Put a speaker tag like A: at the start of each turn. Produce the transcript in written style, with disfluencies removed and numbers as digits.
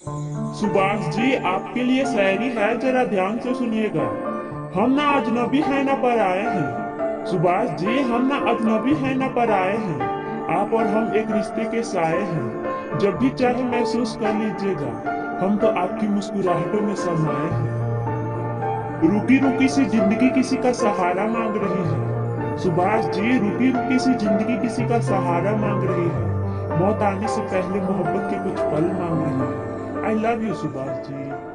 A: सुभाष जी, आपके लिए शायरी है, जरा ध्यान से सुनिएगा। हम ना अजनबी हैं ना पराए हैं। सुभाष जी, हम ना अजनबी हैं ना पराए हैं। आप और हम एक रिश्ते के साए हैं। जब भी चाहे महसूस कर लीजिएगा, हम तो आपकी मुस्कुराहटों में समाये हैं। रुकी रुकी सी जिंदगी किसी का सहारा मांग रही है। सुभाष जी, रुकी रुकी सी जिंदगी किसी का सहारा मांग रही है। मौत आने से पहले मोहब्बत के कुछ पल मांग रही है। I love you Subhash ji.